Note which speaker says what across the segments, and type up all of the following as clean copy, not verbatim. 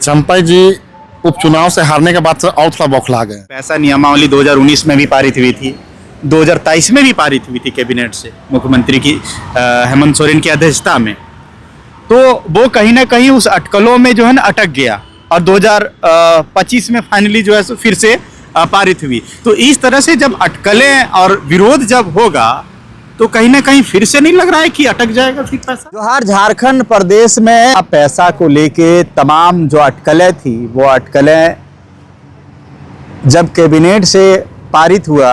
Speaker 1: चंपा जी उपचुनाव से हारने के बाद से और थोड़ा बौखला गए।
Speaker 2: पैसा नियमावली 2019 में भी पारित हुई थी, 2023 में भी पारित हुई थी कैबिनेट से मुख्यमंत्री की हेमंत सोरेन की अध्यक्षता में। तो वो कहीं ना कहीं उस अटकलों में जो है ना अटक गया और 2025 में फाइनली जो है सो फिर से पारित हुई। तो इस तरह से जब अटकलें और विरोध जब होगा तो कहीं ना कहीं फिर से नहीं लग रहा है कि अटक जाएगा फिर पैसा।
Speaker 3: जोहार झारखंड प्रदेश में पैसा को लेके तमाम जो अटकलें थी वो अटकलें जब कैबिनेट से पारित हुआ,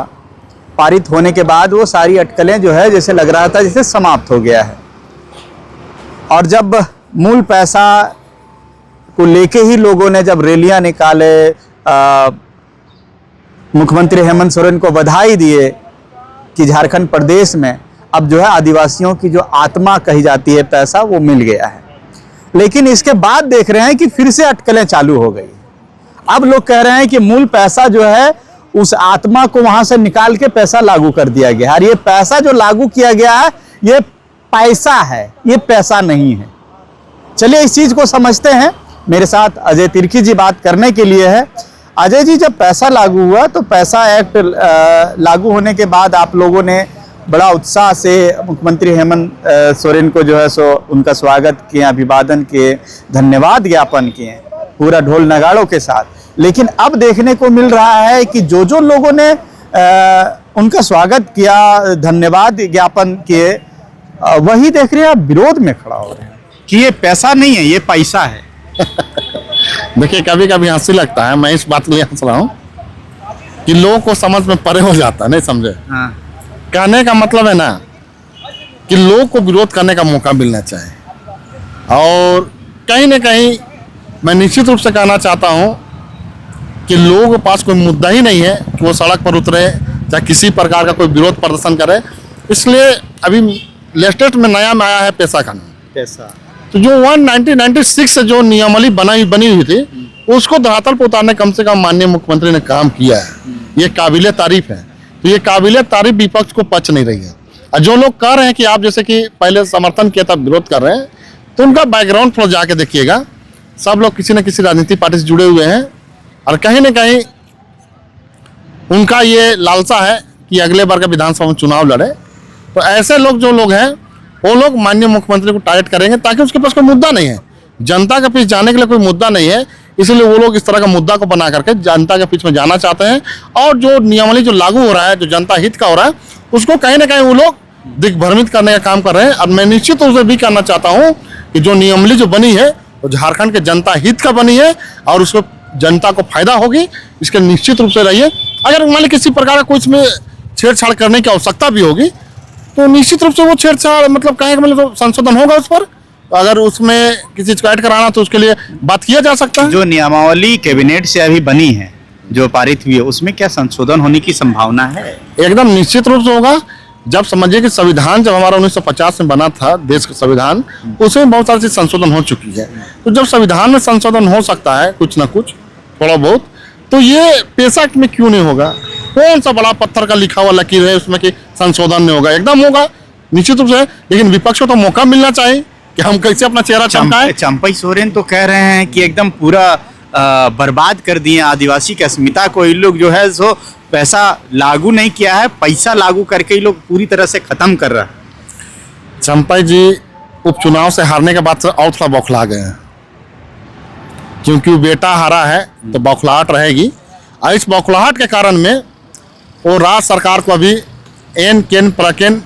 Speaker 3: पारित होने के बाद वो सारी अटकलें जो है जैसे लग रहा था जैसे समाप्त हो गया है। और जब मूल पैसा को लेके ही लोगों ने जब रैलियां निकाले, मुख्यमंत्री हेमंत सोरेन को बधाई दिए कि झारखंड प्रदेश में अब जो है आदिवासियों की जो आत्मा कही जाती है पैसा वो मिल गया है। लेकिन इसके बाद देख रहे हैं कि फिर से अटकलें चालू हो गई। अब लोग कह रहे हैं कि मूल पैसा जो है उस आत्मा को वहां से निकाल के पैसा लागू कर दिया गया। और ये पैसा जो लागू किया गया है ये पैसा है, ये पैसा नहीं है। चलिए इस चीज को समझते हैं। मेरे साथ अजय तिर्की जी बात करने के लिए है। अजय जी, जब पैसा लागू हुआ तो पैसा एक्ट लागू होने के बाद आप लोगों ने बड़ा उत्साह से मुख्यमंत्री हेमंत सोरेन को जो है सो उनका स्वागत किए, अभिवादन किए, धन्यवाद ज्ञापन किए पूरा ढोल नगाड़ों के साथ। लेकिन अब देखने को मिल रहा है कि जो लोगों ने उनका स्वागत किया, धन्यवाद ज्ञापन किए, वही देख रहे हैं आप विरोध में खड़ा हो रहे हैं
Speaker 2: कि ये पैसा नहीं है, ये पैसा है।
Speaker 1: देखिए, कभी कभी हंसी लगता है, मैं इस बात के लिए हंस रहा हूँ कि लोगों को समझ में परे हो जाता है, नहीं समझे।
Speaker 2: हाँ।
Speaker 1: कहने का मतलब है ना कि लोग को विरोध करने का मौका मिलना चाहिए। और कहीं ना कहीं मैं निश्चित रूप से कहना चाहता हूँ कि लोगों के पास कोई मुद्दा ही नहीं है कि वो सड़क पर उतरे, चाहे किसी प्रकार का कोई विरोध प्रदर्शन करे। इसलिए अभी लेटेस्ट में नया में आया है पैसा कानून।
Speaker 2: पैसा
Speaker 1: तो जो 1996 से जो नियमावली बनी हुई थी उसको धरातल पर उतारने कम से कम माननीय मुख्यमंत्री ने काम किया है। ये काबिले तारीफ है। तो ये काबिले तारीफ विपक्ष को पच नहीं रही है। और जो लोग कह रहे हैं कि आप जैसे कि पहले समर्थन किया था विरोध कर रहे हैं, तो उनका बैकग्राउंड थोड़ा जाके देखिएगा। सब लोग किसी न किसी राजनीतिक पार्टी से जुड़े हुए हैं और कहीं ना कहीं उनका ये लालसा है कि अगले बार का विधानसभा में चुनाव लड़े। तो ऐसे लोग जो लोग हैं वो लोग माननीय मुख्यमंत्री को टारगेट करेंगे ताकि उसके पास कोई मुद्दा नहीं है, जनता के पीछे जाने के लिए कोई मुद्दा नहीं है। इसलिए वो लोग इस तरह का मुद्दा को बना करके जनता के पीछे में जाना चाहते हैं। और जो नियमावली जो लागू हो रहा है, जो जनता हित का हो रहा है, उसको कहीं ना कहीं वो लोग दिग्भ्रमित करने का काम कर रहे हैं। और मैं निश्चित रूप से भी कहना चाहता हूँ कि जो नियमावली जो बनी है वो झारखंड के जनता हित का बनी है और उसको जनता को फायदा होगी, इसके निश्चित रूप से रहिए। अगर मान ली किसी प्रकार का कोई इसमें छेड़छाड़ करने की आवश्यकता भी होगी तो निश्चित रूप से वो छेड़छाड़ मतलब कहें मतलब संशोधन होगा उस पर। अगर उसमें किसी चीज को ऐड कराना तो उसके लिए बात किया जा सकता है।
Speaker 2: जो नियमावली कैबिनेट से अभी बनी है, जो पारित हुई है, उसमें क्या संशोधन होने की संभावना है?
Speaker 1: एकदम निश्चित रूप से होगा। जब समझिए कि संविधान जब हमारा 1950 में बना था, देश का संविधान, उसमें बहुत सारी चीज संशोधन हो चुकी है। तो जब संविधान में संशोधन हो सकता है कुछ ना कुछ थोड़ा बहुत, तो ये पैसा एक्ट में क्यों नहीं होगा? कौन सा बड़ा पत्थर का लिखा हुआ लकीर है उसमें कि संशोधन नहीं होगा? एकदम होगा निश्चित रूप से। लेकिन विपक्ष को तो मौका मिलना चाहिए कि हम कैसे अपना चेहरा चमकाएं।
Speaker 2: चंपा सोरेन तो कह रहे हैं कि एकदम पूरा बर्बाद कर दिए आदिवासी की अस्मिता को। ये लोग जो है सो पैसा लागू नहीं किया है, पैसा लागू करके ये लोग पूरी तरह से खत्म कर रहा है।
Speaker 1: चंपा जी उपचुनाव से हारने के बाद से और थोड़ा बौखला गए हैं, क्योंकि बेटा हारा है तो बौखलाहट रहेगी। और इस बौखलाहट के कारण में वो राज्य सरकार को अभी एन केन प्रकेन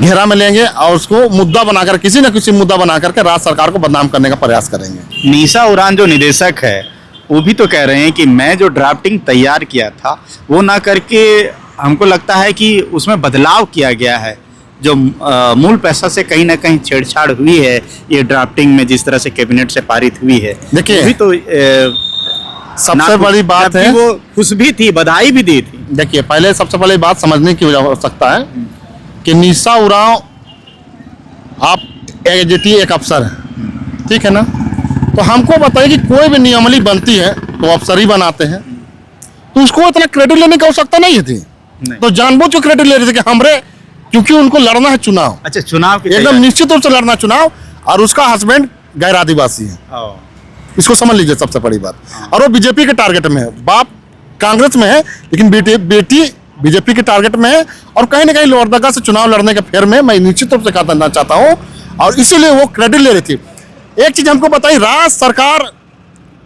Speaker 1: घेरा में लेंगे और उसको मुद्दा बनाकर किसी न किसी मुद्दा बना करके राज्य सरकार को बदनाम करने का प्रयास करेंगे।
Speaker 2: निशा उरान जो निदेशक है वो भी तो कह रहे हैं कि मैं जो ड्राफ्टिंग तैयार किया था वो ना करके हमको लगता है कि उसमें बदलाव किया गया है। जो मूल पैसा से कहीं ना कहीं छेड़छाड़ हुई है ये ड्राफ्टिंग में, जिस तरह से कैबिनेट से पारित हुई है।
Speaker 1: देखिए,
Speaker 2: भी तो
Speaker 1: सबसे बड़ी बात है,
Speaker 2: वो खुश भी थी, बधाई भी दी थी।
Speaker 1: देखिए, पहले सबसे बड़ी बात समझने की हो सकता है कि निशा उरांव आप एक अफसर है, ठीक है ना। तो हमको बताइए कि कोई भी नियमावली बनती है तो अफसर ही बनाते हैं, तो उसको इतना क्रेडिट लेने की आवश्यकता नहीं थी। तो जानबूझ के क्रेडिट ले रहे थे कि हमरे, क्योंकि उनको लड़ना है चुनाव।
Speaker 2: अच्छा, चुनाव
Speaker 1: एकदम निश्चित रूप से लड़ना चुनाव। और उसका हस्बैंड गैर आदिवासी हैं। इसको समझ लीजिए सबसे बड़ी बात। और वो बीजेपी के टारगेट में है, बाप कांग्रेस में है लेकिन बेटी बीजेपी के टारगेट में है। और कहीं ना कहीं लोहरदगा से चुनाव लड़ने के फेर में मैं निश्चित रूप से कहना चाहता हूँ, और इसीलिए वो क्रेडिट ले रही थी। एक चीज हमको बताई, राज्य सरकार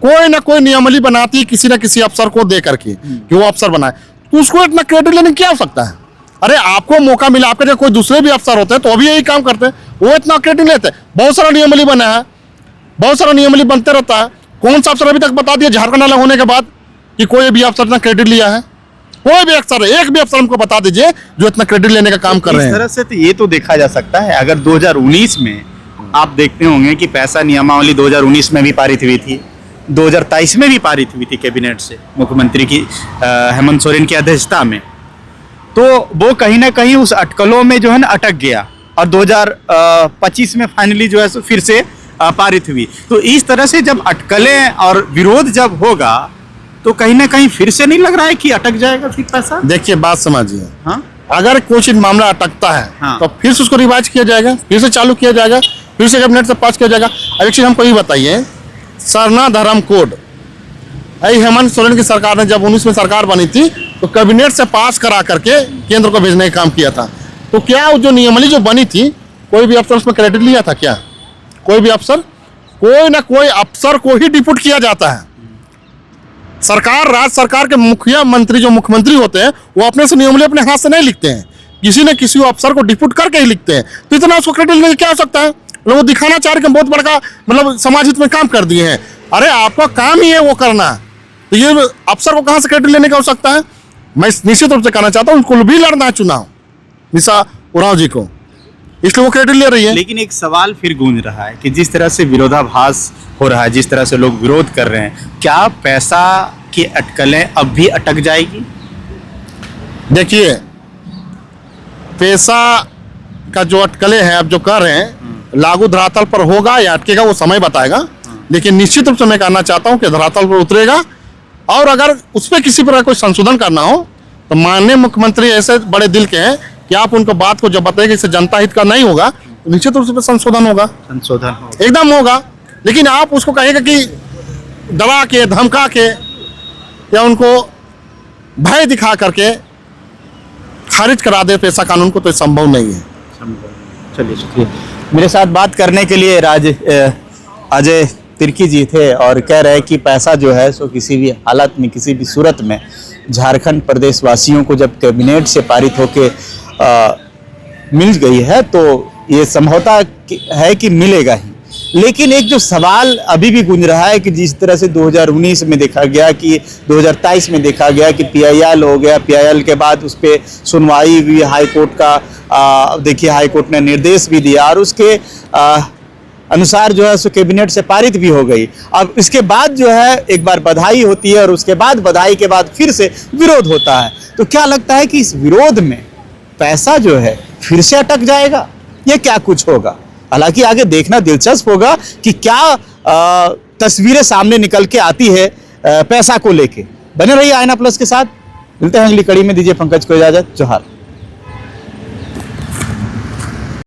Speaker 1: कोई ना कोई नियमावली बनाती है किसी ना किसी अफसर को दे करके कि वो अफसर बनाए, तो उसको इतना क्रेडिट लेने की क्या हो सकता है? अरे आपको मौका मिला, आपके जगह कोई दूसरे भी अफसर होते हैं तो अभी यही काम करते हैं, वो इतना क्रेडिट लेते हैं। बहुत सारा नियमावली बना है, बहुत सारा नियमावली बनते रहता है। कौन सा अफसर अभी तक बता दिया झारखंड अलग होने के बाद कि कोई भी अफसर इतना क्रेडिट लिया है? कोई भी अफसर, एक भी अफसर हमको बता दीजिए जो इतना क्रेडिट लेने का काम कर रहे
Speaker 2: इस
Speaker 1: हैं।
Speaker 2: तरह से तो ये तो देखा जा सकता है, अगर 2019 में आप देखते होंगे कि पैसा नियमावली 2019 में भी पारित हुई थी, 2023 में भी पारित हुई थी कैबिनेट से, मुख्यमंत्री की हेमंत सोरेन की अध्यक्षता में। तो वो कहीं ना कहीं उस अटकलों में जो है ना अटक गया, और 2025 में फाइनली जो है सो फिर से पारित हुई। तो इस तरह से जब अटकलें और विरोध जब होगा तो कहीं ना कहीं फिर से नहीं लग रहा है कि अटक जाएगा फिर पैसा?
Speaker 1: देखिए बात समझिए,
Speaker 2: हाँ,
Speaker 1: अगर कुछ मामला अटकता है
Speaker 2: हाँ।
Speaker 1: तो फिर से उसको रिवाइज किया जाएगा, फिर से चालू किया जाएगा, फिर से कैबिनेट से पास किया जाएगा। अब एक चीज हमको ये बताइए, सरना धर्म कोड हेमंत सोरेन की सरकार ने जब 19 में सरकार बनी थी तो कैबिनेट से पास करा करके केंद्र को भेजने का काम किया था। तो क्या वो जो नियमावली जो बनी थी, कोई भी अफसर उसमें क्रेडिट लिया था क्या? कोई भी अफसर, कोई ना कोई अफसर को ही डिप्यूट किया जाता है। सरकार, राज्य सरकार के मुखिया मंत्री जो मुख्यमंत्री होते हैं वो अपने से नियमावली अपने हाथ से नहीं लिखते हैं, किसी न किसी अफसर को डिप्यूट करके ही लिखते हैं। तो इतना उसको क्रेडिट लेने क्या हो सकता है? वो दिखाना चाह रहे कि बहुत बड़ा मतलब समाज हित में काम कर दिए हैं। अरे आपका काम ही है वो करना, तो ये अफसर को कहाँ से क्रेडिट लेने का हो सकता है? मैं निश्चित रूप से कहना चाहता हूँ उनको भी लड़ना है चुनाव, निशा उरांव जी को, इसलिए वो क्रेडिट ले रही है।
Speaker 2: लेकिन एक सवाल फिर गूंज रहा है कि जिस तरह से विरोधाभास हो रहा है, जिस तरह से लोग विरोध कर रहे हैं, क्या पैसा की अटकलें अब भी अटक जाएगी?
Speaker 1: देखिए, पैसा का जो अटकलें हैं अब जो कर रहे हैं, लागू धरातल पर होगा या अटकेगा वो समय बताएगा। लेकिन निश्चित रूप से मैं कहना चाहता हूं कि धरातल पर उतरेगा, और अगर उस पर किसी प्रकार कोई संशोधन करना हो तो माननीय मुख्यमंत्री ऐसे बड़े दिल के हैं कि आप उनको बात को जब बताएंगे इससे जनता हित का नहीं होगा तो निश्चित रूप से संशोधन होगा, एकदम होगा। लेकिन आप उसको कहेगा कि दबा के, धमका के या उनको भय दिखा करके खारिज करा दे पैसा कानून को, तो संभव नहीं है।
Speaker 3: चलिए शुक्रिया। मेरे साथ बात करने के लिए अजय तिर्की जी थे, और कह रहे हैं कि पैसा जो है सो किसी भी हालत में, किसी भी सूरत में झारखंड प्रदेश वासियों को जब कैबिनेट से पारित होके मिल गई है तो ये संभवतः है कि मिलेगा ही। लेकिन एक जो सवाल अभी भी गूंज रहा है कि जिस तरह से 2019 में देखा गया कि 2023 में देखा गया कि PIL हो गया, PIL के बाद उस पर सुनवाई हुई हाई कोर्ट का, देखिए हाई कोर्ट ने निर्देश भी दिया और उसके अनुसार जो है सो कैबिनेट से पारित भी हो गई। अब इसके बाद जो है एक बार बधाई होती है और उसके बाद बधाई के बाद फिर से विरोध होता है। तो क्या लगता है कि इस विरोध में पैसा जो है फिर से अटक जाएगा या क्या कुछ होगा? हालांकि आगे देखना दिलचस्प होगा कि क्या तस्वीरें सामने निकल के आती है पैसा को लेके। बने रहिए आईना प्लस के साथ, मिलते हैं अगली कड़ी में। दीजिए पंकज को इजाजत। जोहार।